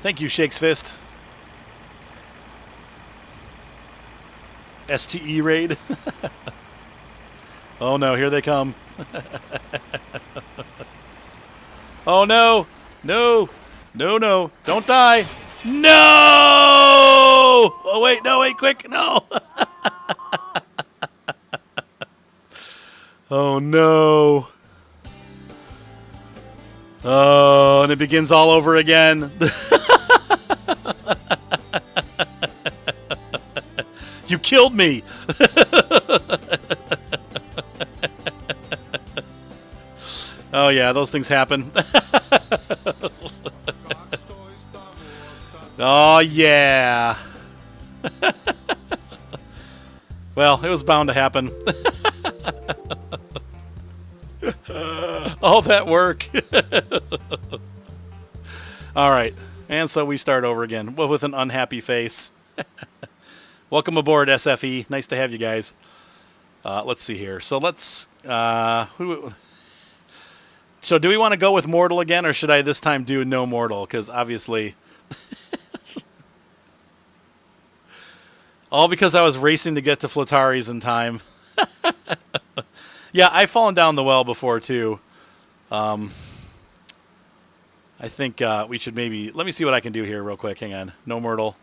Thank you, Shakes Fist. STE raid. Oh no, here they come. Oh no! No! No, no. Don't die. No! Oh wait, no, wait, quick, no! Oh no. Oh, and it begins all over again. You killed me. Oh yeah, those things happen. Oh yeah. Well, it was bound to happen. All that work. All right. And so we start over again with an unhappy face. Welcome aboard, SFE. Nice to have you guys. Let's see here. So let's... So do we want to go with Mortal again, or should I this time do no Mortal? Because obviously... All because I was racing to get to Flataris in time. Yeah, I've fallen down the well before, too. I think we should maybe... Let me see what I can do here real quick. Hang on. No Mortal.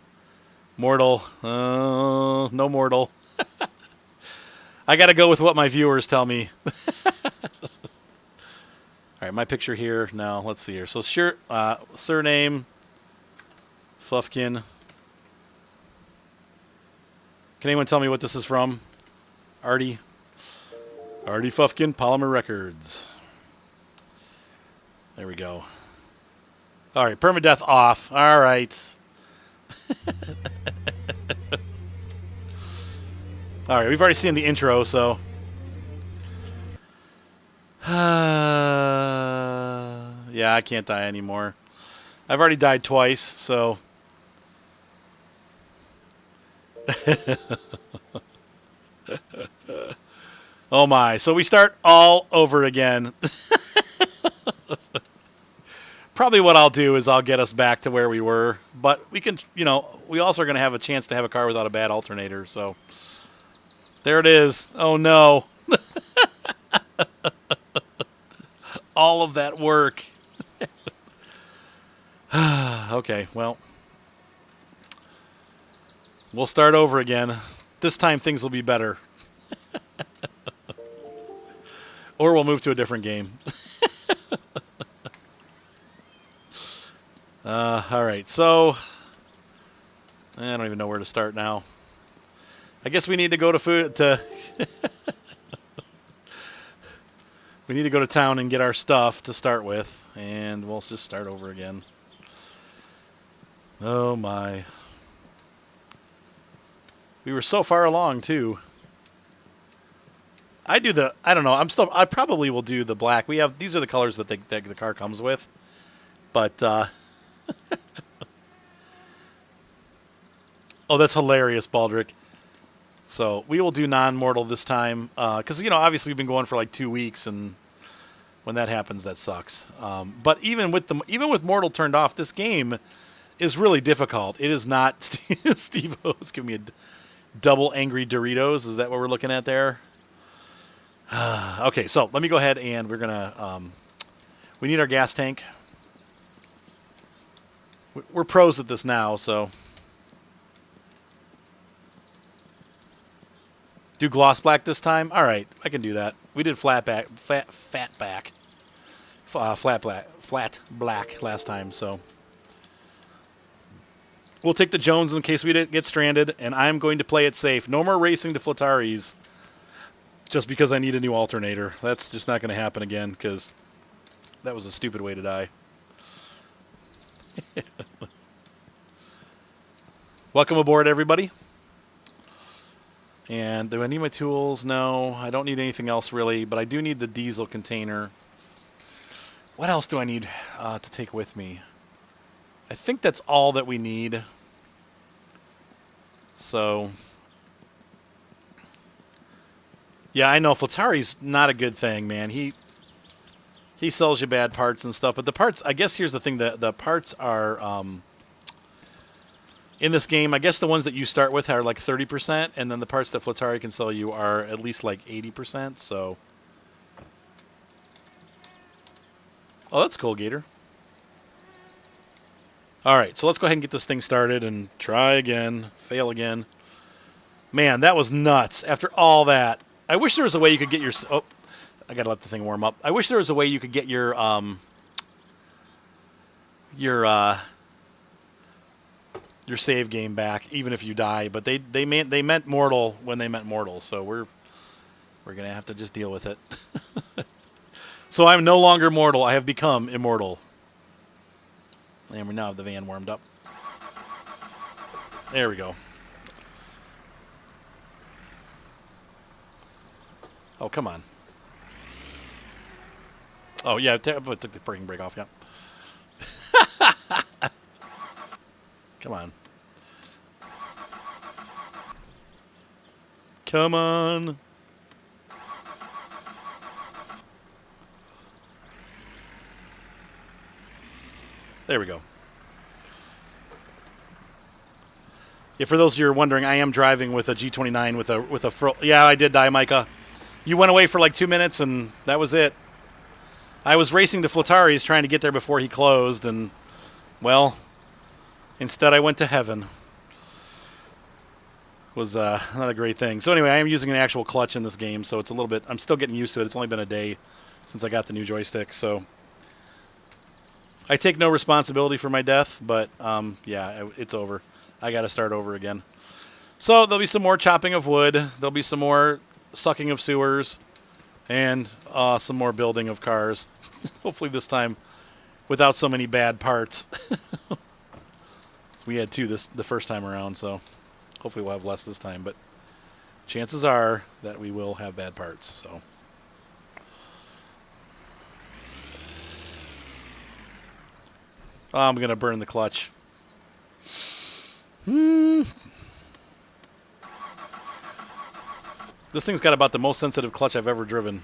Mortal. No Mortal. I got to go with what my viewers tell me. All right, my picture here. Now, let's see here. So, sure, surname, Fluffkin. Can anyone tell me what this is from? Artie Fluffkin, Polymer Records. There we go. All right, permadeath off. All right. All right, we've already seen the intro, so. Yeah, I can't die anymore. I've already died twice, so. Oh my, so we start all over again. Probably what I'll do is I'll get us back to where we were, but we can, we also are going to have a chance to have a car without a bad alternator, so. There it is. Oh no. All of that work. Okay, well. We'll start over again. This time things will be better. Or we'll move to a different game. All right, so I don't even know where to start now. I guess we need to go to we need to go to town and get our stuff to start with, and we'll just start over again. Oh my. We were so far along too. I don't know. I probably will do the black. These are the colors that the car comes with. But oh, that's hilarious, Baldric. So we will do non-mortal this time because obviously we've been going for like 2 weeks, and when that happens, that sucks. But even with mortal turned off, this game is really difficult. It is not. Steve O's giving me a double angry Doritos. Is that what we're looking at there? Okay, so let me go ahead and we're gonna. We need our gas tank. We're pros at this now, so. Do gloss black this time? All right, I can do that. We did flat black last time, so we'll take the Jones in case we get stranded, and I'm going to play it safe. No more racing to Flataris just because I need a new alternator. That's just not going to happen again because that was a stupid way to die. Welcome aboard, everybody. And do I need my tools? No, I don't need anything else really, but I do need the diesel container. What else do I need to take with me? I think that's all that we need. So, yeah, I know Flatari's not a good thing, man. He sells you bad parts and stuff, but the parts, I guess here's the thing, the parts are, in this game, I guess the ones that you start with are like 30%, and then the parts that Flatari can sell you are at least like 80%, so. Oh, that's cool, Gator. All right, so let's go ahead and get this thing started and try again, fail again. Man, that was nuts. After all that, I wish there was a way you could get your... Oh, I got to let the thing warm up. I wish there was a way you could get your save game back, even if you die. But they meant mortal when they meant mortal, so we're gonna have to just deal with it. So I'm no longer mortal. I have become immortal. And we now have the van warmed up. There we go. Oh, come on. Oh, yeah, I took the parking brake off, yeah. Come on. Come on. There we go. Yeah, for those of you who are wondering, I am driving with a G29 with a yeah, I did die, Micah. You went away for like 2 minutes, and that was it. I was racing to Flatari's trying to get there before he closed, and, well, instead I went to heaven. Was not a great thing. So anyway, I am using an actual clutch in this game, so it's a little bit... I'm still getting used to it. It's only been a day since I got the new joystick, so... I take no responsibility for my death, but, yeah, it's over. I got to start over again. So there'll be some more chopping of wood. There'll be some more sucking of sewers. And some more building of cars. Hopefully this time without so many bad parts. We had 2 the first time around, so hopefully we'll have less this time. But chances are that we will have bad parts. So I'm going to burn the clutch. This thing's got about the most sensitive clutch I've ever driven.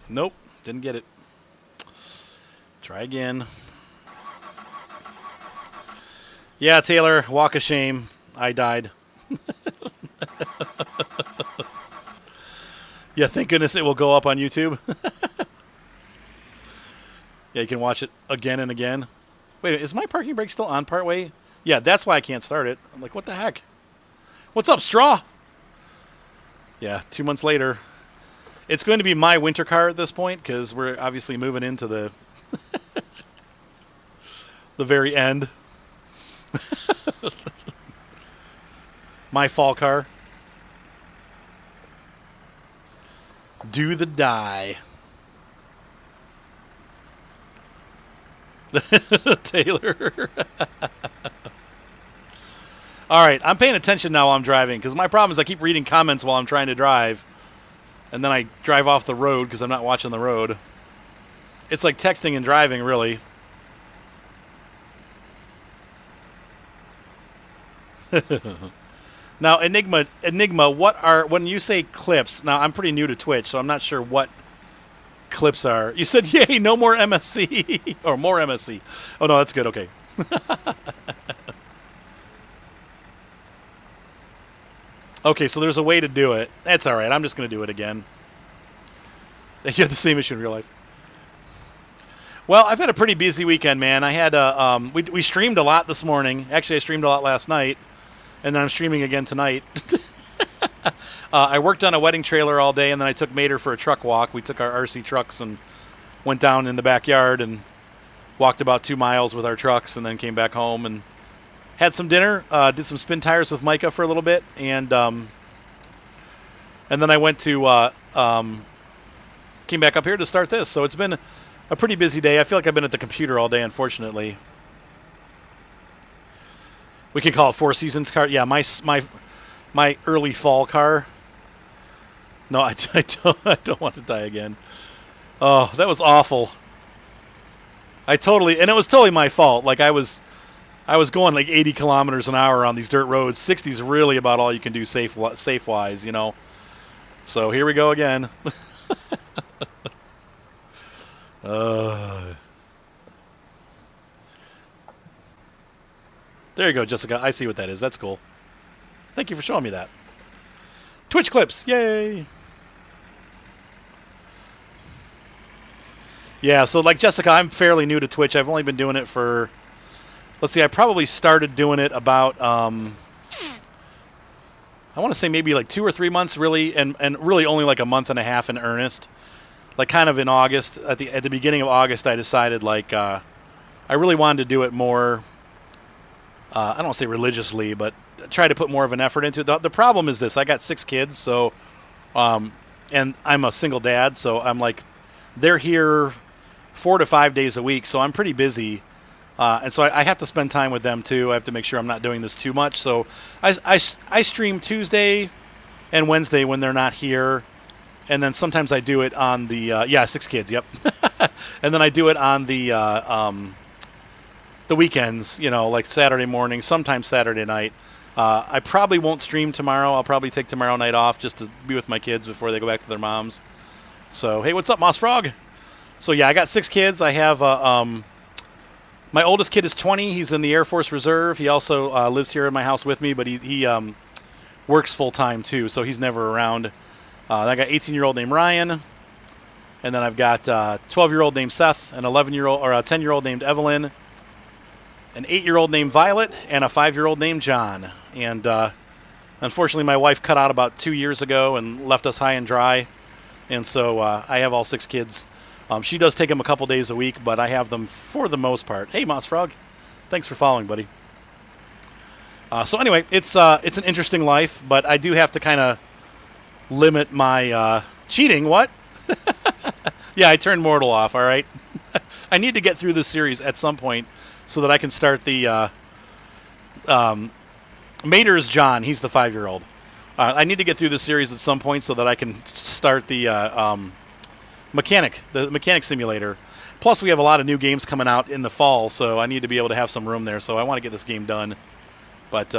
Nope, didn't get it. Try again. Yeah, Taylor, walk of shame. I died. Yeah, thank goodness it will go up on YouTube. Yeah, you can watch it again and again. Wait, is my parking brake still on partway? Yeah, that's why I can't start it. I'm like, what the heck? What's up, Straw? Yeah, 2 months later. It's going to be my winter car at this point because we're obviously moving into the the very end. My fall car. Do the die. Taylor. All right, I'm paying attention now while I'm driving because my problem is I keep reading comments while I'm trying to drive, and then I drive off the road because I'm not watching the road. It's like texting and driving, really. Now, Enigma, when you say clips, now I'm pretty new to Twitch, so I'm not sure what clips are. You said, yay, no more MSC. Or more MSC. Oh, no, that's good. Okay. Okay, so there's a way to do it. That's all right. I'm just going to do it again. You have the same issue in real life. Well, I've had a pretty busy weekend, man. I had we streamed a lot this morning. Actually, I streamed a lot last night, and then I'm streaming again tonight. I worked on a wedding trailer all day, and then I took Mater for a truck walk. We took our RC trucks and went down in the backyard and walked about 2 miles with our trucks, and then came back home and had some dinner. Did some spin tires with Micah for a little bit, and then I went to came back up here to start this. So it's been a pretty busy day. I feel like I've been at the computer all day, unfortunately. We could call it Four Seasons car. Yeah, my early fall car. No, I don't want to die again. Oh, that was awful. And it was totally my fault. Like I was going like 80 kilometers an hour on these dirt roads. 60 is really about all you can do safe-wise, you know. So here we go again. There you go, Jessica. I see what that is. That's cool. Thank you for showing me that. Twitch clips. Yay. Yeah, so like Jessica, I'm fairly new to Twitch. I've only been doing it for, let's see, I probably started doing it about, I want to say maybe like 2 or 3 months really, and really only like a month and a half in earnest. Like kind of in August, at the beginning of August, I decided like I really wanted to do it more, I don't want to say religiously, but try to put more of an effort into it. The problem is this, I got 6 kids, so, and I'm a single dad, so I'm like, they're here 4 to 5 days a week, so I'm pretty busy. And so I have to spend time with them too. I have to make sure I'm not doing this too much. So I stream Tuesday and Wednesday when they're not here. And then sometimes I do it on the, 6 kids, yep. And then I do it on the weekends, like Saturday morning, sometimes Saturday night. I probably won't stream tomorrow. I'll probably take tomorrow night off just to be with my kids before they go back to their moms. So, hey, what's up, Moss Frog? So, yeah, I got 6 kids. I have, my oldest kid is 20. He's in the Air Force Reserve. He also lives here in my house with me, but he works full-time, too, so he's never around. I got 18-year-old named Ryan, and then I've got 12-year-old named Seth, an 11-year-old or a 10-year-old named Evelyn, an 8-year-old named Violet, and a 5-year-old named John. And unfortunately, my wife cut out about 2 years ago and left us high and dry. And so I have all 6 kids. She does take them a couple days a week, but I have them for the most part. Hey, Moss Frog. Thanks for following, buddy. So anyway, it's an interesting life, but I do have to kind of limit my cheating. What? Yeah, I turned Mortal off, all right? I need to get through this series at some point so that I can start the Mater's John. He's the 5-year-old. I need to get through this series at some point so that I can start the mechanic simulator. Plus, we have a lot of new games coming out in the fall, so I need to be able to have some room there. So I want to get this game done. But,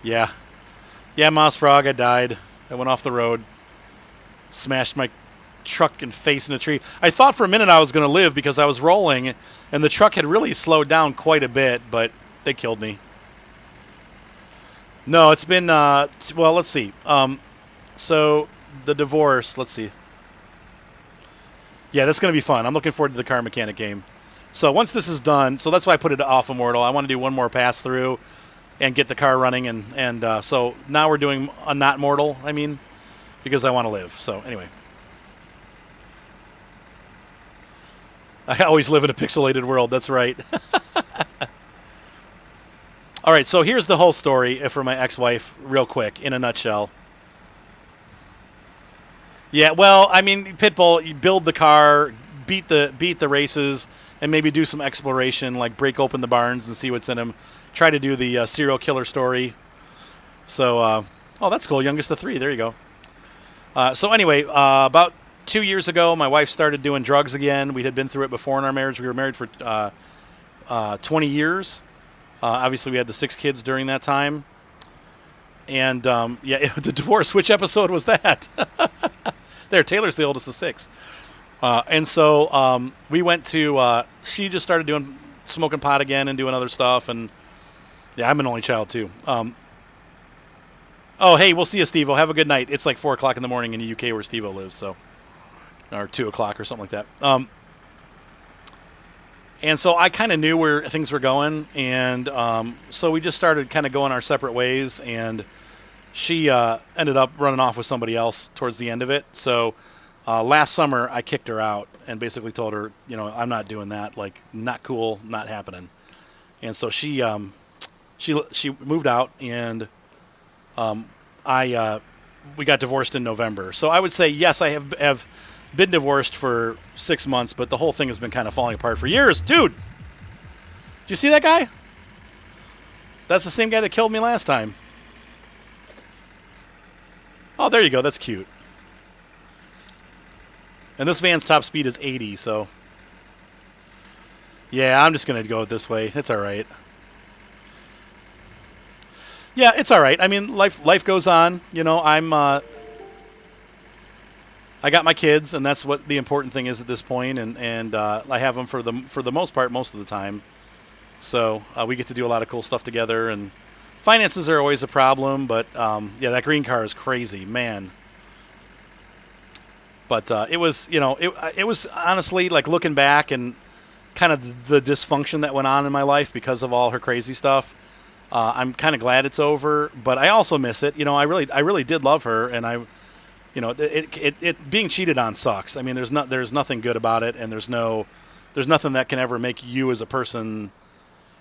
yeah. Yeah, Moss Frog, I died. I went off the road. Smashed my truck and face in a tree. I thought for a minute I was going to live because I was rolling, and the truck had really slowed down quite a bit, but they killed me. No, it's been, well, let's see. So, the divorce, let's see. Yeah, that's going to be fun. I'm looking forward to the car mechanic game. So, once this is done, so that's why I put it off Immortal. I want to do one more pass through and get the car running, and so now we're doing a not mortal, because I want to live. So, anyway. I always live in a pixelated world, that's right. All right, so here's the whole story for my ex-wife, real quick, in a nutshell. Yeah, well, Pitbull, you build the car, beat the races, and maybe do some exploration, like break open the barns and see what's in them. Try to do the serial killer story. So, oh, that's cool. Youngest of 3. There you go. So anyway, about 2 years ago, my wife started doing drugs again. We had been through it before in our marriage. We were married for 20 years. Obviously, we had the 6 kids during that time. And, yeah, the divorce, which episode was that? There, Taylor's the oldest of 6. And so we went to, she just started doing smoking pot again and doing other stuff. And, yeah, I'm an only child, too. Oh, hey, we'll see you, Steve-O. Have a good night. It's like 4 o'clock in the morning in the UK where Steve-O lives, so. Or 2 o'clock or something like that. And so I kind of knew where things were going, and so we just started kind of going our separate ways, and she ended up running off with somebody else towards the end of it. So last summer I kicked her out and basically told her, I'm not doing that, like, not cool, not happening. And so she moved out, and we got divorced in November. So I would say, yes, I have been divorced for 6 months, but the whole thing has been kind of falling apart for years. Dude, did you see that guy? That's the same guy that killed me last time. Oh, there you go. That's cute. And this van's top speed is 80, so. Yeah, I'm just going to go this way. It's all right. Yeah, it's all right. Life goes on. I'm... I got my kids, and that's what the important thing is at this point, and I have them for the most part most of the time. So we get to do a lot of cool stuff together, and finances are always a problem, but yeah, that green car is crazy, man. But it was, it was honestly like looking back and kind of the dysfunction that went on in my life because of all her crazy stuff. I'm kind of glad it's over, but I also miss it. I really did love her, and it being cheated on sucks. I mean, there's nothing good about it, and there's nothing that can ever make you as a person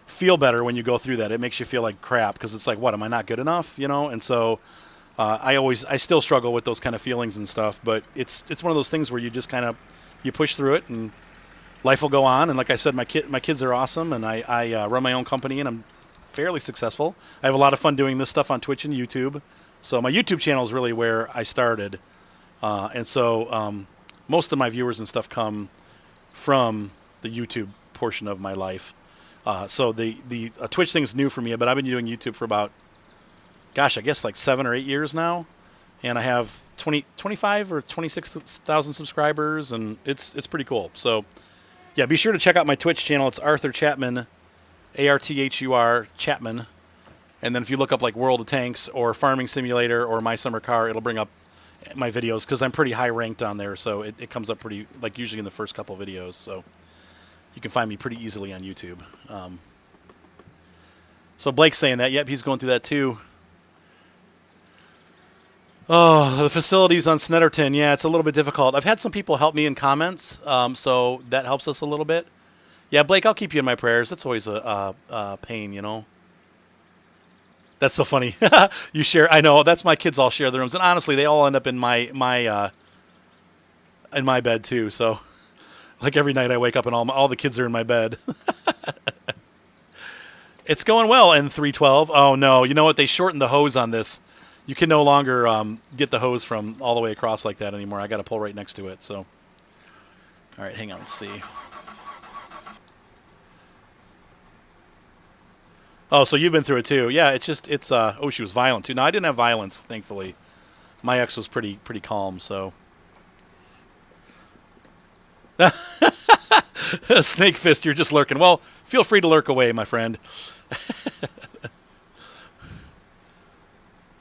feel better when you go through that. It makes you feel like crap because it's like, what, am I not good enough? And so I still struggle with those kind of feelings and stuff, but it's one of those things where you just kind of you push through it and life will go on. And like I said, my kids are awesome, and I run my own company, and I'm fairly successful. I have a lot of fun doing this stuff on Twitch and YouTube. So my YouTube channel is really where I started, and so most of my viewers and stuff come from the YouTube portion of my life. So the Twitch thing's new for me, but I've been doing YouTube for about, gosh, I guess like 7 or 8 years now, and I have 25 or 26,000 subscribers, and it's pretty cool. So yeah, be sure to check out my Twitch channel. It's Arthur Chapman, Arthur Chapman. And then if you look up like World of Tanks or Farming Simulator or My Summer Car, it'll bring up my videos because I'm pretty high ranked on there. So it comes up pretty, like usually in the first couple videos. So you can find me pretty easily on YouTube. So Blake's saying that. Yep, he's going through that too. Oh, the facilities on Snetterton. Yeah, it's a little bit difficult. I've had some people help me in comments, so that helps us a little bit. Yeah, Blake, I'll keep you in my prayers. That's always a pain, That's so funny. You share. I know. That's my kids all share their rooms, and honestly, they all end up in my bed too. So, like every night I wake up and all the kids are in my bed. It's going well in 312. Oh no! You know what? They shortened the hose on this. You can no longer get the hose from all the way across like that anymore. I got to pull right next to it. So, all right, hang on. Let's see. Oh, so you've been through it too. Yeah, it's oh, she was violent too. No, I didn't have violence, thankfully. My ex was pretty calm, so. Snake fist, you're just lurking. Well, feel free to lurk away, my friend.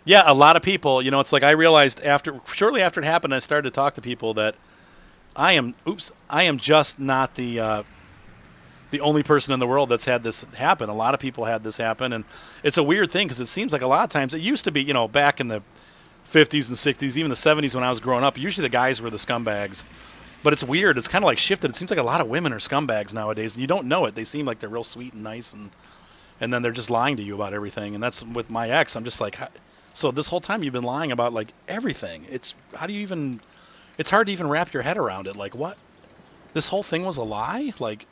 Yeah, a lot of people, it's like I realized shortly after it happened, I started to talk to people that I am just not the only person in the world that's had this happen. A lot of people had this happen, and it's a weird thing because it seems like a lot of times it used to be, back in the 50s and 60s, even the 70s when I was growing up, usually the guys were the scumbags. But it's weird. It's kind of like shifted. It seems like a lot of women are scumbags nowadays, and you don't know it. They seem like they're real sweet and nice, and then they're just lying to you about everything. And that's with my ex. I'm just like, so this whole time you've been lying about like everything. It's hard to even wrap your head around it. Like, what? This whole thing was a lie? Like,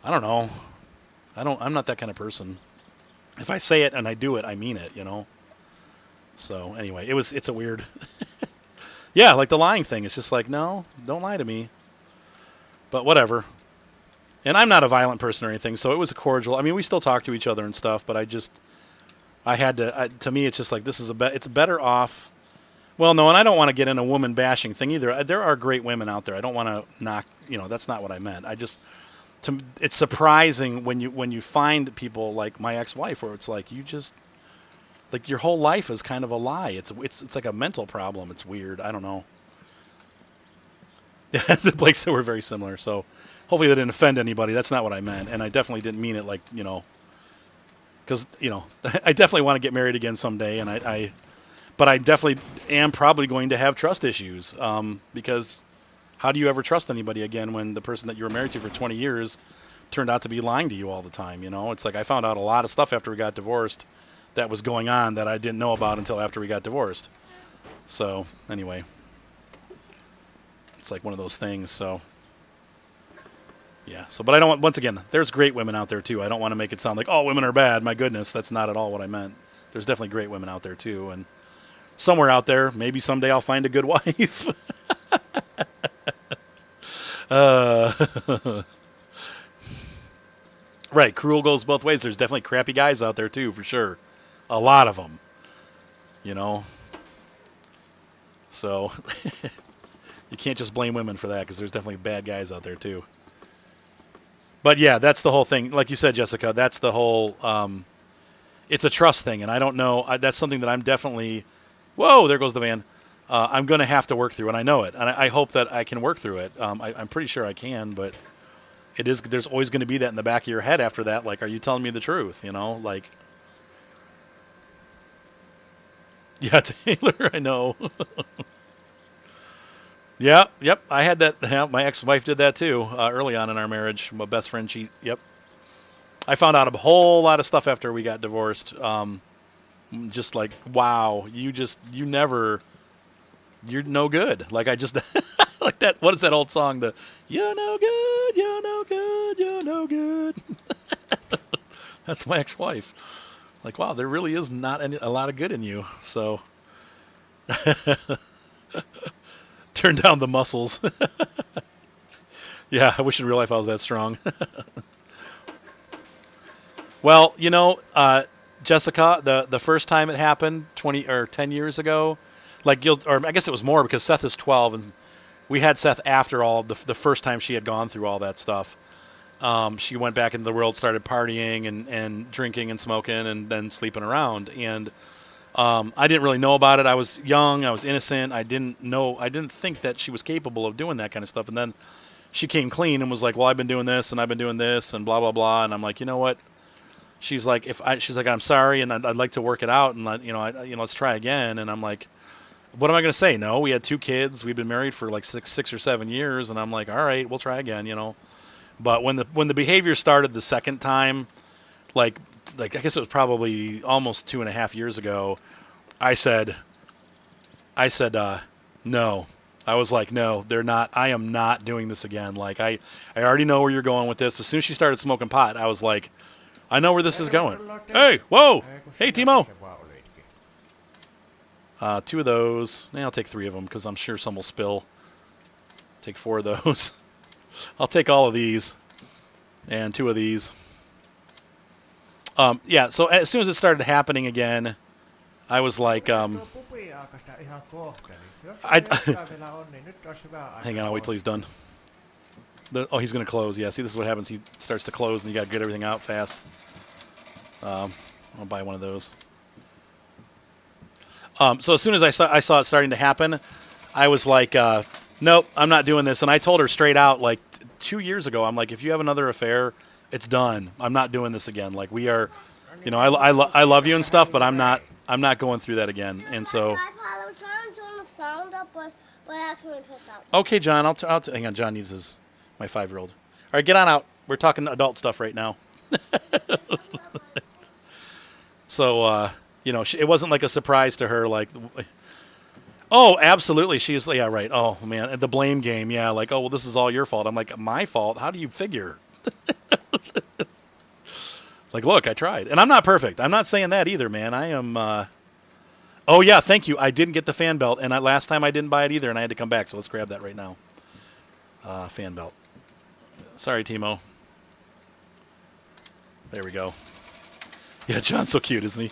I don't know. I'm not that kind of person. If I say it and I do it, I mean it, So anyway, it's a weird, yeah, like the lying thing. It's just like, no, don't lie to me. But whatever. And I'm not a violent person or anything, so it was a cordial. I mean, we still talk to each other and stuff, but I had to. To me, it's just like it's better off. Well, no, and I don't want to get in a woman bashing thing either. There are great women out there. I don't want to knock. That's not what I meant. It's surprising when you find people like my ex-wife, where it's like you just like your whole life is kind of a lie. It's like a mental problem. It's weird. I don't know. Yeah, Blake said we're very similar. So hopefully that didn't offend anybody. That's not what I meant, and I definitely didn't mean it like because I definitely want to get married again someday, and but I definitely am probably going to have trust issues because. How do you ever trust anybody again when the person that you were married to for 20 years turned out to be lying to you all the time? It's like I found out a lot of stuff after we got divorced that was going on that I didn't know about until after we got divorced. So anyway, it's like one of those things. So yeah. So, but I don't want, once again, there's great women out there too. I don't want to make it sound like, oh, women are bad. My goodness, that's not at all what I meant. There's definitely great women out there too. And somewhere out there, maybe someday I'll find a good wife. Right, cruel goes both ways. There's definitely crappy guys out there too, for sure. A lot of them, So you can't just blame women for that because there's definitely bad guys out there too. But yeah, that's the whole thing. Like you said, Jessica, that's the whole. It's a trust thing, and I don't know. That's something that I'm definitely. Whoa! There goes the van. I'm going to have to work through, and I know it, and I hope that I can work through it. I'm pretty sure I can, but it is. There's always going to be that in the back of your head after that. Like, are you telling me the truth? You know, like. Yeah, Taylor, I know. Yeah, yep, I had that. Yeah, my ex-wife did that too early on in our marriage. My best friend, yep. I found out a whole lot of stuff after we got divorced. Just like, wow, you're no good. Like I just, like that. What is that old song? You're no good, you're no good, you're no good. That's my ex-wife. Like, wow, there really is not a lot of good in you. So, turn down the muscles. Yeah, I wish in real life I was that strong. Well, Jessica, the first time it happened 20 or 10 years ago, or I guess it was more because Seth is 12, and we had Seth after all the first time she had gone through all that stuff. She went back into the world, started partying and drinking and smoking and then sleeping around. And I didn't really know about it. I was young. I was innocent. I didn't think that she was capable of doing that kind of stuff. And then she came clean and was like, well, I've been doing this and I've been doing this and blah, blah, blah. And I'm like, you know what? She's like, I'm sorry, and I'd like to work it out, and let's try again. And I'm like, what am I going to say? No, we had 2 kids. We've been married for like six or 7 years, and I'm like, all right, we'll try again, But when the behavior started the second time, like I guess it was probably almost 2.5 years ago, I said, no. I was like, no, they're not. I am not doing this again. Like I already know where you're going with this. As soon as she started smoking pot, I was like, I know where this is going. Hey, whoa, hey, Timo. 2 of those. I'll take 3 of them because I'm sure some will spill. Take 4 of those. I'll take all of these and 2 of these. Yeah, so as soon as it started happening again, I was like, hang on, I'll wait till he's done. He's going to close. Yeah, see, this is what happens. He starts to close, and you got to get everything out fast. I'll buy one of those. So as soon as I saw it starting to happen, I was like, nope, I'm not doing this. And I told her straight out, like 2 years ago, I'm like, if you have another affair, it's done. I'm not doing this again. Like we are, I love you and stuff, but I'm not going through that again. And so. I was trying to turn the sound up, but I accidentally pressed out. Okay, John, hang on. John needs my 5-year-old. All right, get on out. We're talking adult stuff right now. So, it wasn't like a surprise to her. Like, oh, absolutely. She's like, yeah, right. Oh, man. The blame game. Yeah. Like, oh, well, this is all your fault. I'm like, my fault? How do you figure? Like, look, I tried. And I'm not perfect. I'm not saying that either, man. I am. Oh, yeah. Thank you. I didn't get the fan belt. And last time I didn't buy it either, and I had to come back. So let's grab that right now. Fan belt. Sorry, Timo. There we go. Yeah, John's so cute, isn't he?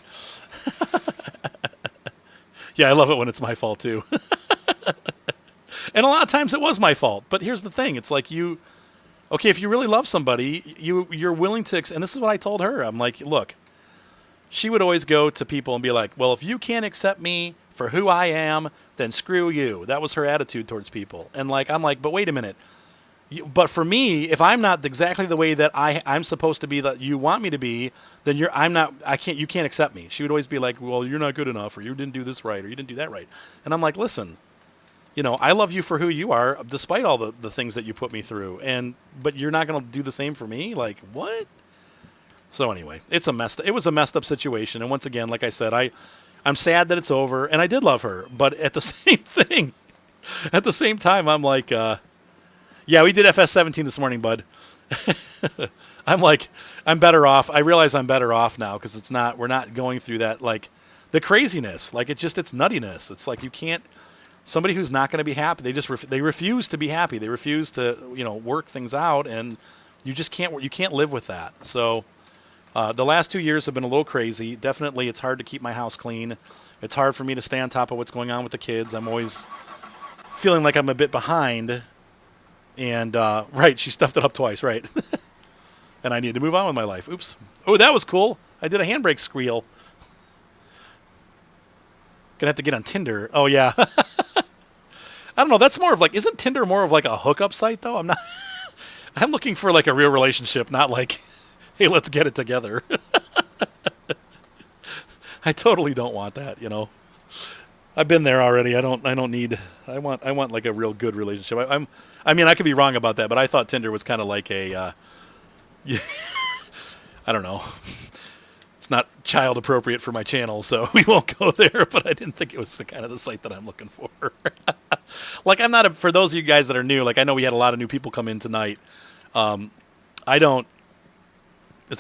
Yeah, I love it when it's my fault, too. And a lot of times it was my fault. But here's the thing. It's like okay, if you really love somebody, you're willing to, and this is what I told her. I'm like, look, she would always go to people and be like, well, if you can't accept me for who I am, then screw you. That was her attitude towards people. And I'm like, but wait a minute. But for me, if I'm not exactly the way that I'm supposed to be, that you want me to be, then you can't accept me. She would always be like, well, you're not good enough, or you didn't do this right, or you didn't do that right. And I'm like, listen, I love you for who you are, despite all the things that you put me through. But you're not going to do the same for me? Like, what? So anyway, it was a messed up situation. And once again, like I said, I'm sad that it's over, and I did love her. But at the same time, I'm like, yeah, we did FS17 this morning, bud. I'm like, I'm better off. I realize I'm better off now because we're not going through that, like, the craziness. Like, it's nuttiness. It's like you can't, somebody who's not going to be happy, they refuse to be happy. They refuse to, work things out, and you can't live with that. So the last 2 years have been a little crazy. Definitely it's hard to keep my house clean It's hard for me to stay on top of what's going on with the kids. I'm always feeling like I'm a bit behind. And, right, she stuffed it up twice, right. And I need to move on with my life. Oops. Oh, that was cool. I did a handbrake squeal. Gonna have to get on Tinder. Oh, yeah. I don't know. That's more of like, isn't Tinder more of like a hookup site, though? I'm looking for like a real relationship, not like, hey, let's get it together. I totally don't want that, you know. I've been there already. I want like a real good relationship. I mean, I could be wrong about that, but I thought Tinder was kind of like a, I don't know. It's not child appropriate for my channel, so we won't go there, but I didn't think it was the kind of the site that I'm looking for. Like, I'm not for those of you guys that are new, like I know we had a lot of new people come in tonight. It's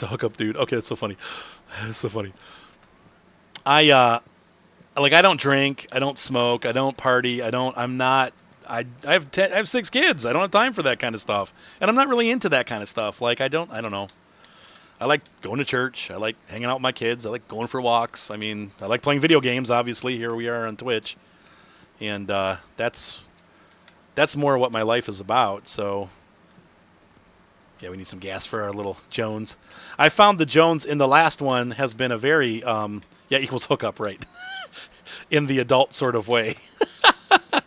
a hookup dude. Okay, that's so funny. That's so funny. I don't drink, I don't smoke, I don't party, I have 6 kids. I don't have time for that kind of stuff. And I'm not really into that kind of stuff. Like, I don't know. I like going to church. I like hanging out with my kids. I like going for walks. I mean, I like playing video games, obviously. Here we are on Twitch. And that's more what my life is about. So, yeah, we need some gas for our little Jones. I found the Jones in the last one has been a very, equals hookup, right? In the adult sort of way.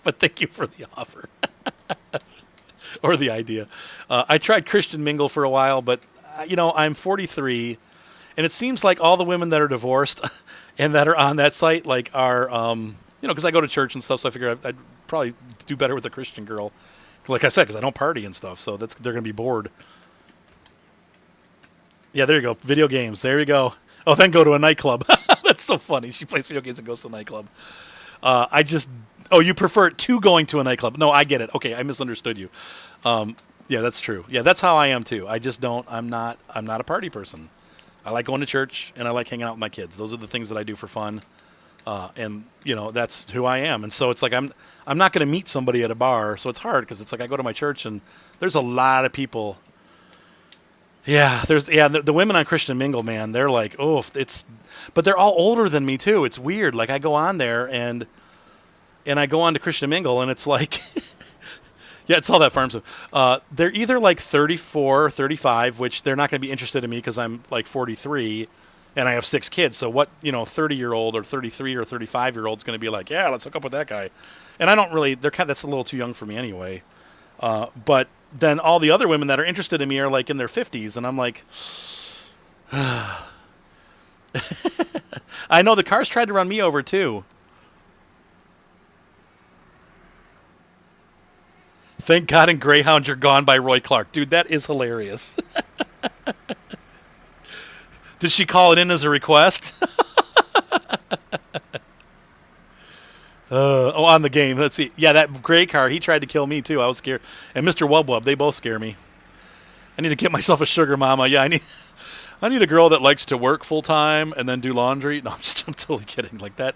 But thank you for the offer. Or the idea. I tried Christian Mingle for a while, but, I'm 43, and it seems like all the women that are divorced and that are on that site, like, are, because I go to church and stuff, so I figure I'd probably do better with a Christian girl. Like I said, because I don't party and stuff, so they're going to be bored. Yeah, there you go. Video games. There you go. Oh, then go to a nightclub. That's so funny. She plays video games and goes to a nightclub. You prefer it to going to a nightclub. No, I get it. Okay, I misunderstood you. Yeah, that's true. Yeah, that's how I am too. I'm not a party person. I like going to church and I like hanging out with my kids. Those are the things that I do for fun. And that's who I am. And so it's like, I'm not going to meet somebody at a bar. So it's hard because it's like, I go to my church and there's a lot of people. Yeah, the women on Christian Mingle, man, they're like, but they're all older than me too. It's weird. Like I go on there and I go on to Christian Mingle and it's like, yeah, it's all that farm stuff. They're either like 34 or 35, which they're not going to be interested in me because I'm like 43 and I have 6 kids. So what, 30-year-old or 33 or 35-year-old is going to be like, yeah, let's hook up with that guy. And I don't really, that's a little too young for me anyway. But then all the other women that are interested in me are like in their 50s. And I'm like, I know the cars tried to run me over too. Thank God in Greyhound You're Gone by Roy Clark. Dude, that is hilarious. Did she call it in as a request? On the game. Let's see. Yeah, that gray car, he tried to kill me too. I was scared. And Mr. Wub Wub, they both scare me. I need to get myself a sugar mama. Yeah, I need a girl that likes to work full time and then do laundry. No, I'm totally kidding. Like that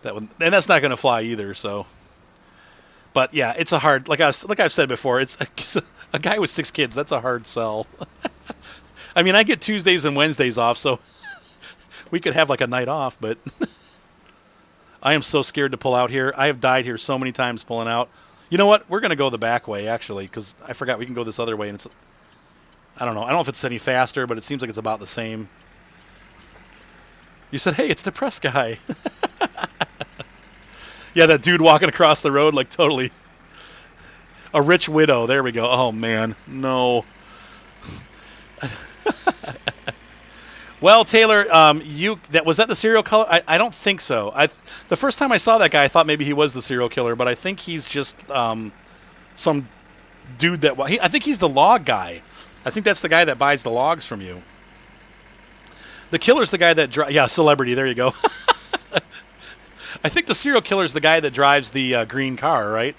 one, and that's not going to fly either, so. But yeah, it's a hard, like I've said before, it's a guy with 6 kids. That's a hard sell. I mean, I get Tuesdays and Wednesdays off, so we could have like a night off, but I am so scared to pull out here. I have died here so many times pulling out. You know what? We're going to go the back way, actually, because I forgot we can go this other way, and it's, I don't know. I don't know if it's any faster, but it seems like it's about the same. You said, hey, it's the press guy. Yeah, that dude walking across the road, like totally. A rich widow. There we go. Oh, man. No. Well, Taylor, was that the serial killer? I don't think so. The first time I saw that guy, I thought maybe he was the serial killer, but I think he's just some dude I think he's the log guy. I think that's the guy that buys the logs from you. The killer's the guy that celebrity. There you go. I think the serial killer's the guy that drives the green car, right?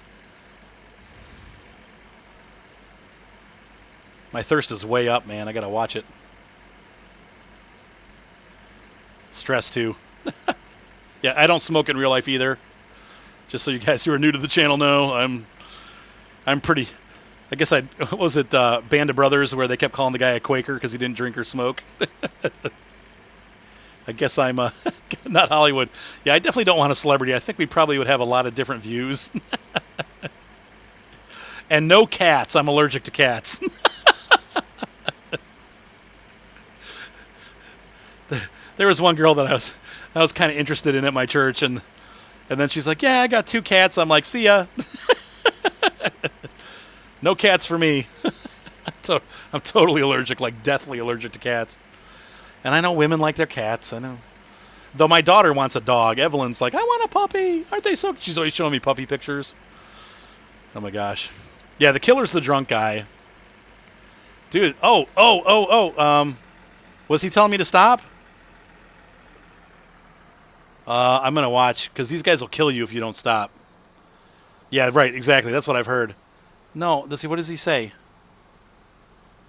My thirst is way up, man. I gotta watch it. Stress too. Yeah, I don't smoke in real life either. Just so you guys who are new to the channel know, I'm pretty. I guess what was it Band of Brothers where they kept calling the guy a Quaker because he didn't drink or smoke? I guess I'm not Hollywood. Yeah, I definitely don't want a celebrity. I think we probably would have a lot of different views. And no cats. I'm allergic to cats. There was one girl that I was kind of interested in at my church, and then she's like, "Yeah, I got 2 cats." I'm like, "See ya." No cats for me. I'm totally allergic, like deathly allergic to cats. And I know women like their cats. I know. Though my daughter wants a dog. Evelyn's like, "I want a puppy. Aren't they so?" She's always showing me puppy pictures. Oh my gosh. Yeah, the killer's the drunk guy. Dude, was he telling me to stop? I'm going to watch, because these guys will kill you if you don't stop. Yeah, right, exactly. That's what I've heard. No, what does he say?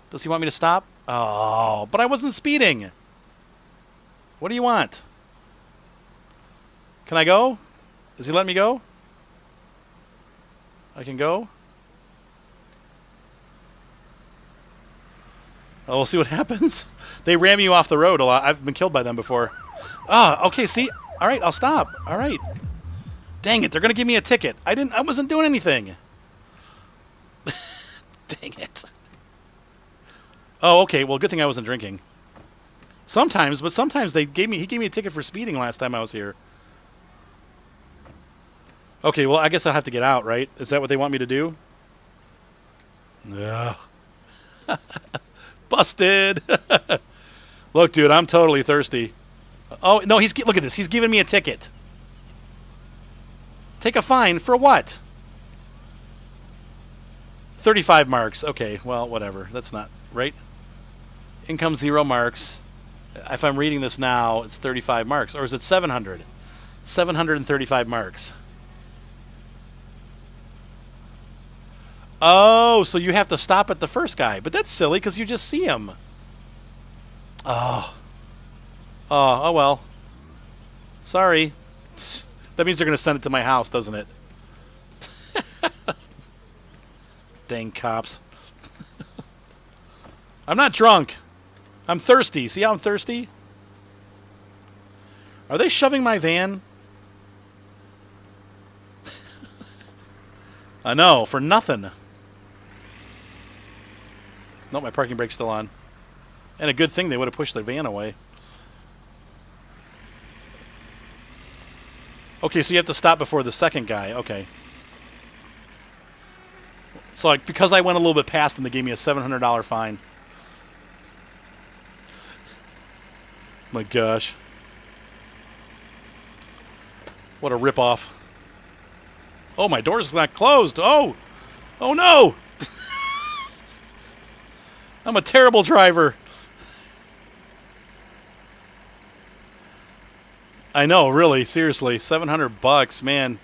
Does he want me to stop? Oh, but I wasn't speeding. What do you want? Can I go? Does he let me go? I can go? Oh, we'll see what happens. They ram you off the road a lot. I've been killed by them before. Okay, see? All right, I'll stop. All right. Dang it, they're going to give me a ticket. I wasn't doing anything. Dang it. Oh, okay. Well, good thing I wasn't drinking. Sometimes he gave me a ticket for speeding last time I was here. Okay, well, I guess I'll have to get out, right? Is that what they want me to do? Yeah. Busted. Look, dude, I'm totally thirsty. Oh, no, look at this. He's giving me a ticket. Take a fine for what? 35 marks. Okay, well, whatever. That's not right. Income 0 marks. If I'm reading this now, it's 35 marks. Or is it 700? 735 marks. Oh, so you have to stop at the first guy. But that's silly because you just see him. Oh, well. Sorry. That means they're going to send it to my house, doesn't it? Dang cops. I'm not drunk. I'm thirsty. See how I'm thirsty? Are they shoving my van? I know, for nothing. Nope, my parking brake's still on. And a good thing they would have pushed their van away. Okay, so you have to stop before the second guy. Okay. So because I went a little bit past them, they gave me a $700 fine. My gosh. What a ripoff. Oh, my door's not closed. Oh no. I'm a terrible driver. I know, really, seriously, $700, man.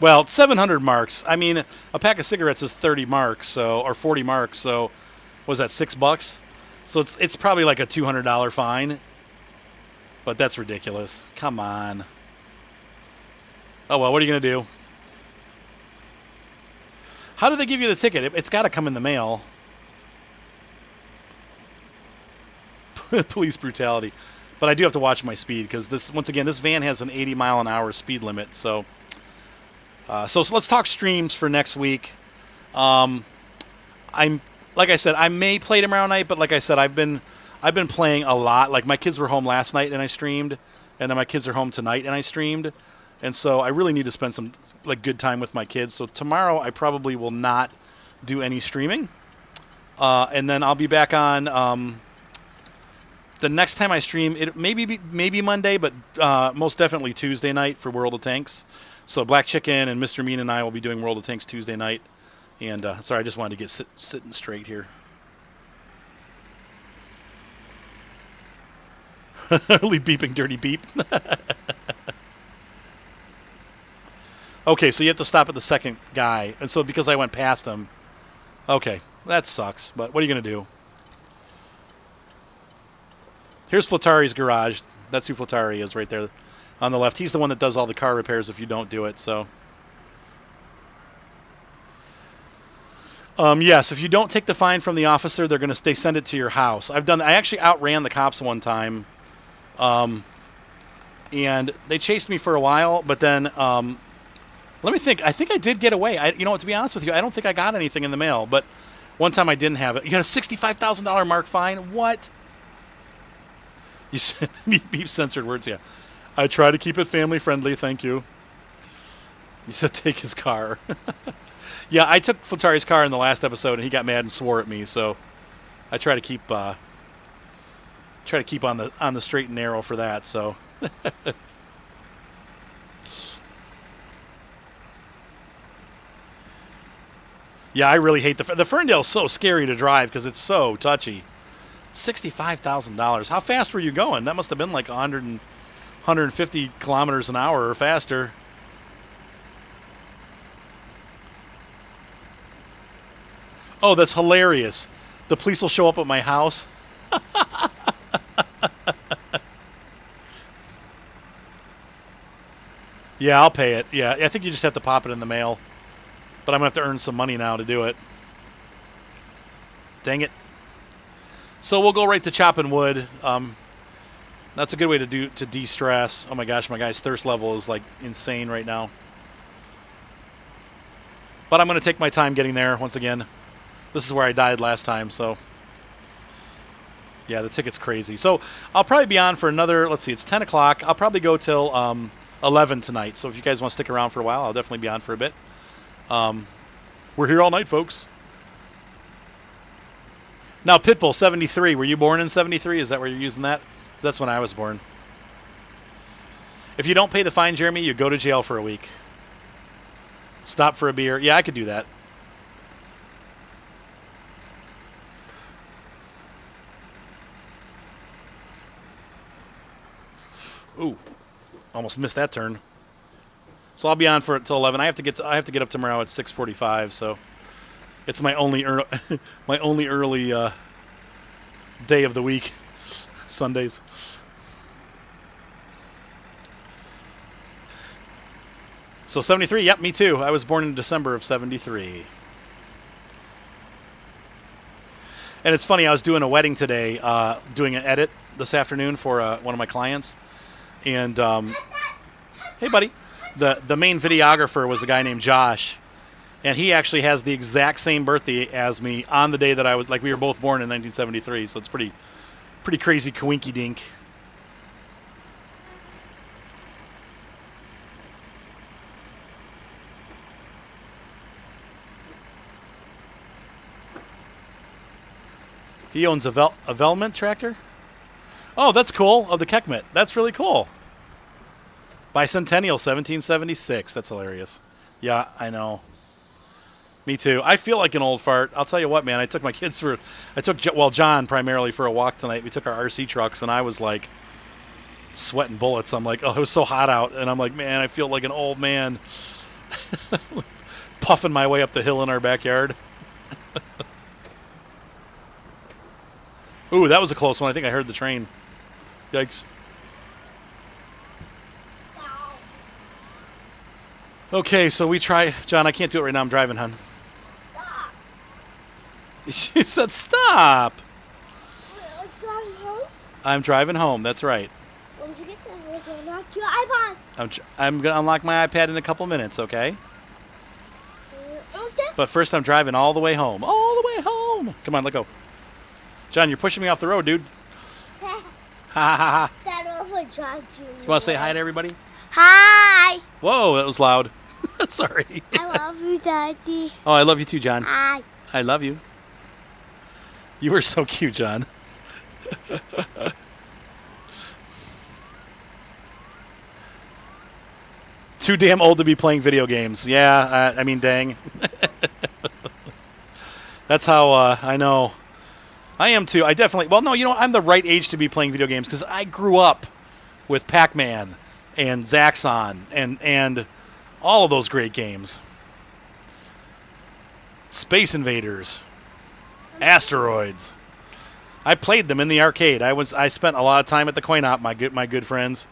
Well, 700 marks. I mean, a pack of cigarettes is 30 marks, so, or 40 marks. So, what was that, $6? So it's probably like a $200 fine. But that's ridiculous. Come on. Oh well, what are you gonna do? How do they give you the ticket? It's got to come in the mail. Police brutality. But I do have to watch my speed because once again, this van has an 80-mile-an-hour speed limit. So let's talk streams for next week. Like I said, I may play tomorrow night, but like I said, I've been playing a lot. Like my kids were home last night and I streamed, and then my kids are home tonight and I streamed, and so I really need to spend some good time with my kids. So tomorrow I probably will not do any streaming, and then I'll be back on. The next time I stream, it maybe Monday, but most definitely Tuesday night for World of Tanks. So Black Chicken and Mr. Mean and I will be doing World of Tanks Tuesday night. And sorry, I just wanted to get sitting straight here. Early beeping, dirty beep. Okay, so you have to stop at the second guy. And so because I went past him, okay, that sucks. But what are you going to do? Here's Flatari's garage. That's who Flatari is right there on the left. He's the one that does all the car repairs if you don't do it. So, yes, if you don't take the fine from the officer, they send it to your house. I actually outran the cops one time. and they chased me for a while, but then let me think. I think I did get away. You know, to be honest with you, I don't think I got anything in the mail, but one time I didn't have it. You got a $65,000 mark fine? What? You said beep censored words, yeah. I try to keep it family friendly, thank you. You said take his car. Yeah, I took Flatari's car in the last episode, and he got mad and swore at me. So I try to keep on the straight and narrow for that. So. Yeah, I really hate the Ferndale's so scary to drive because it's so touchy. $65,000. How fast were you going? That must have been like 150 kilometers an hour or faster. Oh, that's hilarious. The police will show up at my house. Yeah, I'll pay it. Yeah, I think you just have to pop it in the mail. But I'm going to have to earn some money now to do it. Dang it. So we'll go right to chopping wood. That's a good way to de-stress. Oh my gosh, my guy's thirst level is like insane right now. But I'm going to take my time getting there once again. This is where I died last time, so. Yeah, the ticket's crazy. So I'll probably be on for another, let's see, it's 10 o'clock. I'll probably go till 11 tonight. So if you guys want to stick around for a while, I'll definitely be on for a bit. We're here all night, folks. Now, Pitbull, 73. Were you born in 73? Is that where you're using that? 'Cause that's when I was born. If you don't pay the fine, Jeremy, you go to jail for a week. Stop for a beer. Yeah, I could do that. Ooh, almost missed that turn. So I'll be on for until 11. I have to get up tomorrow at 6:45. So it's my only early day of the week, Sundays. So 73. Yep, me too. I was born in December of 73. And it's funny. I was doing a wedding today, doing an edit this afternoon for one of my clients, and hey, buddy. The main videographer was a guy named Josh, and he actually has the exact same birthday as me on the day that I was, like, we were both born in 1973, so it's pretty crazy coinky dink. He owns a Veltman tractor? Oh, that's cool. Oh, the Kekmet. That's really cool. Bicentennial, 1776. That's hilarious. Yeah, I know. Me too. I feel like an old fart. I'll tell you what, man. I took my kids John primarily for a walk tonight. We took our RC trucks, and I was like sweating bullets. I'm like, oh, it was so hot out. And I'm like, man, I feel like an old man. Puffing my way up the hill in our backyard. Ooh, that was a close one. I think I heard the train. Yikes. Okay, so we try. John, I can't do it right now. I'm driving, hon. Stop. She said stop. Are you driving home? I'm driving home. That's right. When you get there, would you unlock your iPod? I'm going to unlock my iPad in a couple minutes, okay? Almost there? But first, I'm driving all the way home. All the way home. Come on, let go. John, you're pushing me off the road, dude. Ha ha ha. That overcharged you. You want to say hi to everybody? Hi. Whoa, that was loud. Sorry. I love you, Daddy. Oh, I love you too, John. Hi. I love you. You were so cute, John. Too damn old to be playing video games. Yeah, I mean, dang. That's how I know. I am too. I definitely. Well, no, you know, I'm the right age to be playing video games because I grew up with Pac-Man and Zaxxon and all of those great games. Space Invaders, Asteroids. I played them in the arcade. I spent a lot of time at the coin op, my good friends.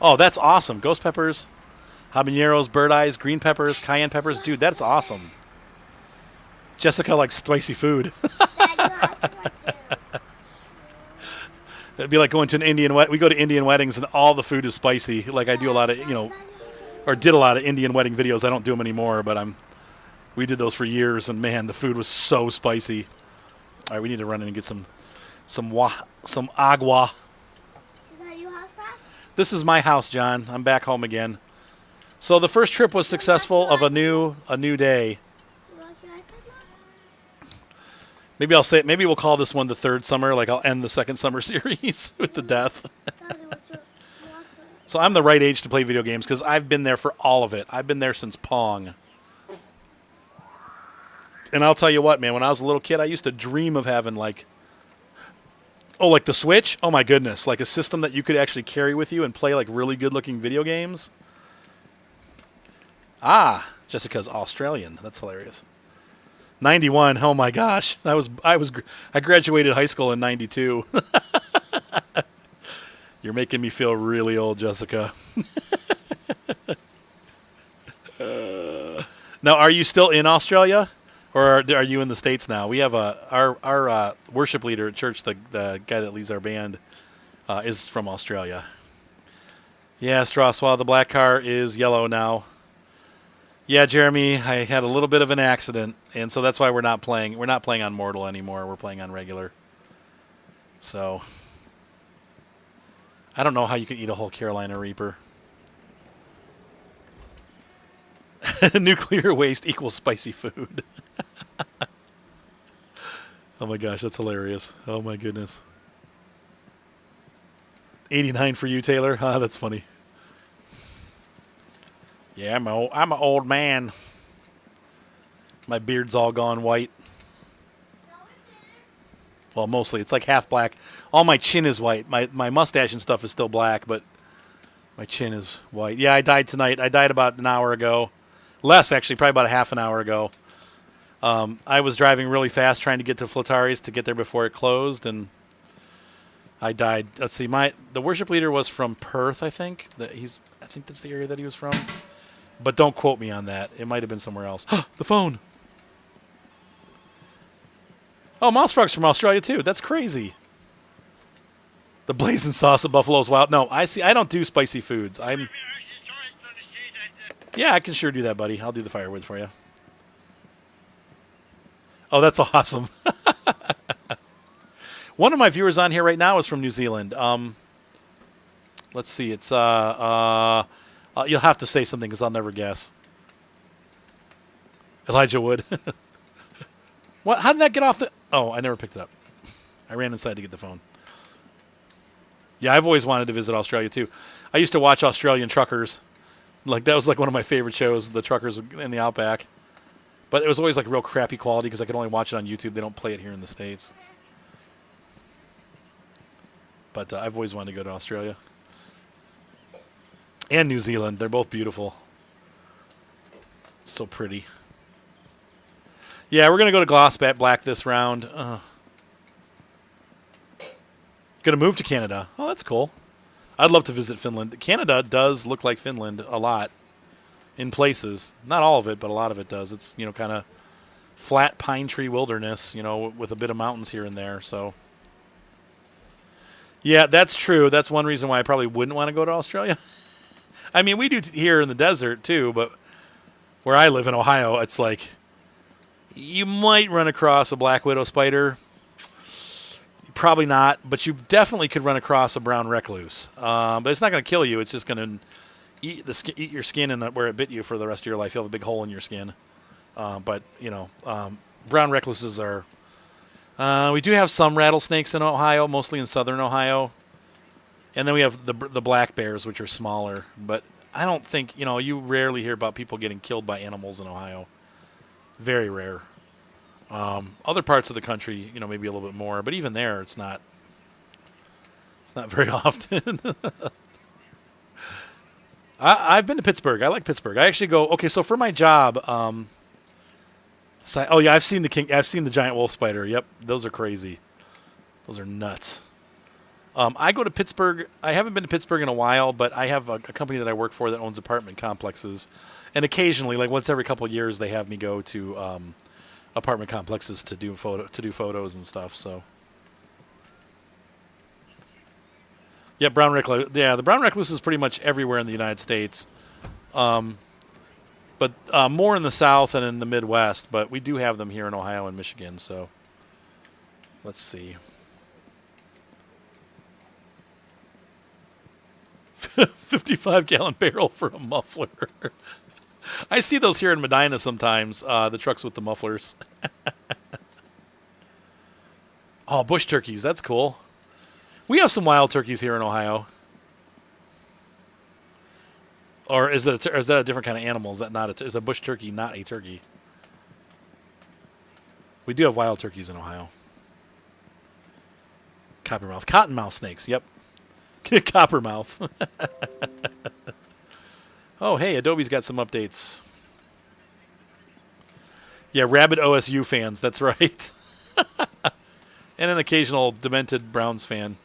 Oh, that's awesome. Ghost peppers, habaneros, bird eyes, green peppers, cayenne peppers. Dude, that's awesome. Jessica likes spicy food. It'd be like going to an Indian wedding. We go to Indian weddings and all the food is spicy. Like I do a lot of, or did a lot of Indian wedding videos. I don't do them anymore, but we did those for years, and man, the food was so spicy. All right, we need to run in and get some agua. Is that your house, Dad? This is my house, John. I'm back home again. So the first trip was successful of a new day. Do you like your iPad now? Maybe we'll call this one the third summer. Like I'll end the second summer series with the death. Daddy, what's your iPad? So I'm the right age to play video games because I've been there for all of it. I've been there since Pong. And I'll tell you what, man, when I was a little kid, I used to dream of having like the Switch? Oh my goodness, like a system that you could actually carry with you and play like really good looking video games. Ah, Jessica's Australian. That's hilarious. 91. Oh my gosh. I graduated high school in 92. You're making me feel really old, Jessica. Now, are you still in Australia? Or are you in the States now? We have our worship leader at church, the guy that leads our band, is from Australia. Yeah, Straswell, the black car is yellow now. Yeah, Jeremy, I had a little bit of an accident, and so that's why we're not playing. We're not playing on Mortal anymore. We're playing on regular. So I don't know how you can eat a whole Carolina Reaper. Nuclear waste equals spicy food. Oh my gosh, that's hilarious. Oh my goodness. 89 for you, Taylor. That's funny. Yeah, I'm an old man. My beard's all gone white. Well, mostly. It's like half black. All my chin is white. My mustache and stuff is still black, but my chin is white. Yeah, I died tonight. I died about an hour ago. Less, actually, probably about a half an hour ago. I was driving really fast trying to get to Flatari's to get there before it closed, and I died. Let's see, the worship leader was from Perth, I think. I think that's the area that he was from. But don't quote me on that. It might have been somewhere else. The phone. Oh, Mouse Frog's from Australia, too. That's crazy. The blazing sauce of Buffalo's wild. No, I don't do spicy foods. Yeah, I can sure do that, buddy. I'll do the firewood for you. Oh, that's awesome. One of my viewers on here right now is from New Zealand. Let's see. It's you'll have to say something because I'll never guess. Elijah Wood. What? How did that get off the... Oh, I never picked it up. I ran inside to get the phone. Yeah, I've always wanted to visit Australia, too. I used to watch Australian truckers. Like, that was like one of my favorite shows, the truckers in the Outback. But it was always like real crappy quality because I could only watch it on YouTube. They don't play it here in the States. But I've always wanted to go to Australia. And New Zealand. They're both beautiful. It's so pretty. Yeah, we're going to go to Gloss Black this round. Going to move to Canada. Oh, that's cool. I'd love to visit Finland. Canada does look like Finland a lot in places. Not all of it, but a lot of it does. It's, kind of flat pine tree wilderness, with a bit of mountains here and there. So, yeah, that's true. That's one reason why I probably wouldn't want to go to Australia. I mean, we do here in the desert, too, but where I live in Ohio, it's like you might run across a black widow spider. Probably not, but you definitely could run across a brown recluse. But it's not going to kill you. It's just going to eat your skin and where it bit you for the rest of your life. You'll have a big hole in your skin. But brown recluses are... we do have some rattlesnakes in Ohio, mostly in southern Ohio. And then we have the black bears, which are smaller. But I don't think, you rarely hear about people getting killed by animals in Ohio. Very rare. Other parts of the country, maybe a little bit more, but even there, it's not very often. I've been to Pittsburgh. I like Pittsburgh. I actually go. Okay, so for my job, I've seen the giant wolf spider. Yep, those are crazy. Those are nuts. I go to Pittsburgh. I haven't been to Pittsburgh in a while, but I have a company that I work for that owns apartment complexes, and occasionally, like once every couple of years, they have me go to apartment complexes to do photos and stuff. So Yeah, brown recluse. Yeah, the brown recluse is pretty much everywhere in the United States, but more in the South and in the Midwest. But we do have them here in Ohio and Michigan. So let's see. 55-gallon barrel for a muffler. I see those here in Medina sometimes, the trucks with the mufflers. Oh, bush turkeys. That's cool. We have some wild turkeys here in Ohio. Or is that a different kind of animal? Is that not is a bush turkey not a turkey? We do have wild turkeys in Ohio. Coppermouth. Cottonmouth snakes. Yep. Coppermouth. Oh, hey, Adobe's got some updates. Yeah, rabid OSU fans. That's right. And an occasional demented Browns fan.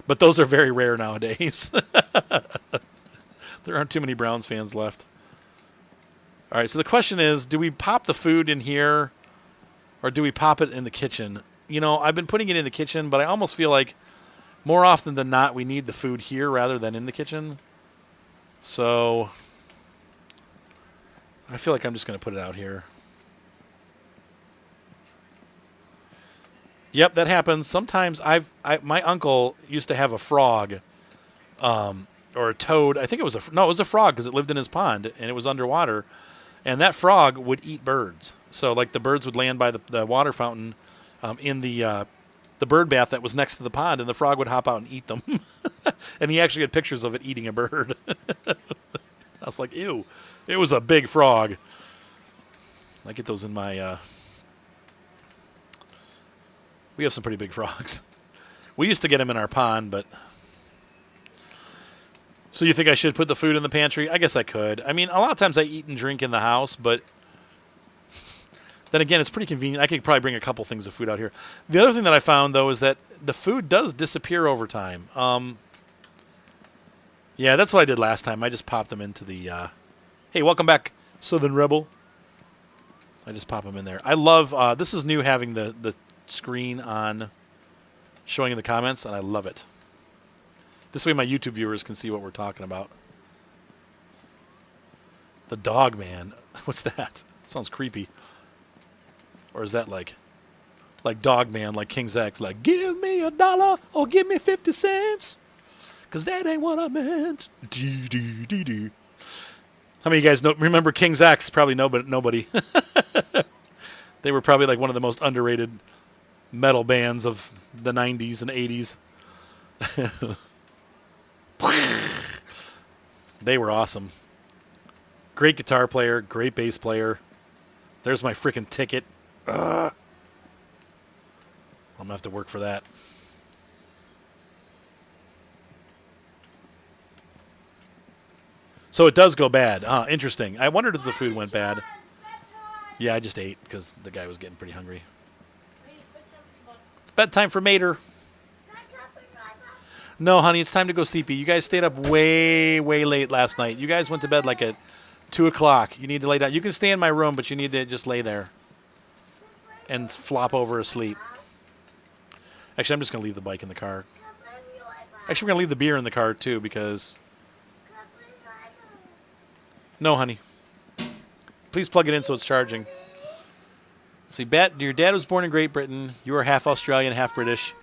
But those are very rare nowadays. There aren't too many Browns fans left. All right, so the question is, do we pop the food in here or do we pop it in the kitchen? You know, I've been putting it in the kitchen, but I almost feel like more often than not we need the food here rather than in the kitchen. So I feel like I'm just going to put it out here. Yep, that happens. Sometimes my uncle used to have a frog, or a toad. I think it was it was a frog because it lived in his pond and it was underwater, and that frog would eat birds. So like the birds would land by the water fountain, in the bird bath that was next to the pond, and the frog would hop out and eat them. And he actually had pictures of it eating a bird. I was like, ew, it was a big frog. I get those in my. We have some pretty big frogs. We used to get them in our pond, but... So you think I should put the food in the pantry? I guess I could. I mean, a lot of times I eat and drink in the house, but... Then again, it's pretty convenient. I could probably bring a couple things of food out here. The other thing that I found, though, is that the food does disappear over time. Yeah, that's what I did last time. I just popped them into the... Hey, welcome back, Southern Rebel. I just pop them in there. I love... this is new, having the screen on showing in the comments, and I love it. This way my YouTube viewers can see what we're talking about. The dog man. What's that? Sounds creepy. Or is that like dog man, like King's X, like give me $1 or give me 50 cents, because that ain't what I meant. How many of you guys remember King's X? Probably nobody. They were probably like one of the most underrated metal bands of the 90s and 80s. They were awesome. Great guitar player, great bass player. There's my freaking ticket. I'm going to have to work for that. So it does go bad. Interesting. I wondered if the food went bad. Yeah, I just ate because the guy was getting pretty hungry. It's bedtime for Mater. No, honey, it's time to go sleepy. You guys stayed up way, way late last night. You guys went to bed like at 2 o'clock. You need to lay down. You can stay in my room, but you need to just lay there and flop over asleep. Actually, I'm just going to leave the bike in the car. Actually, we're going to leave the beer in the car, too, because... No, honey. Please plug it in so it's charging. See, your dad was born in Great Britain. You are half Australian, half British.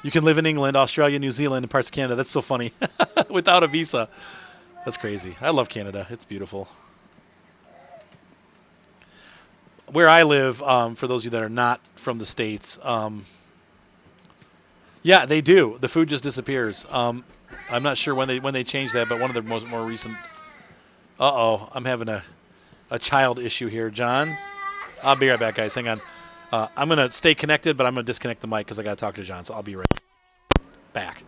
You can live in England, Australia, New Zealand, and parts of Canada. That's so funny. Without a visa. That's crazy. I love Canada. It's beautiful. Where I live, for those of you that are not from the States, yeah, they do. The food just disappears. I'm not sure when they changed that, but one of the more recent... Uh-oh, I'm having a child issue here, John. I'll be right back, guys. Hang on. I'm going to stay connected, but I'm going to disconnect the mic because I got to talk to John, so I'll be right back.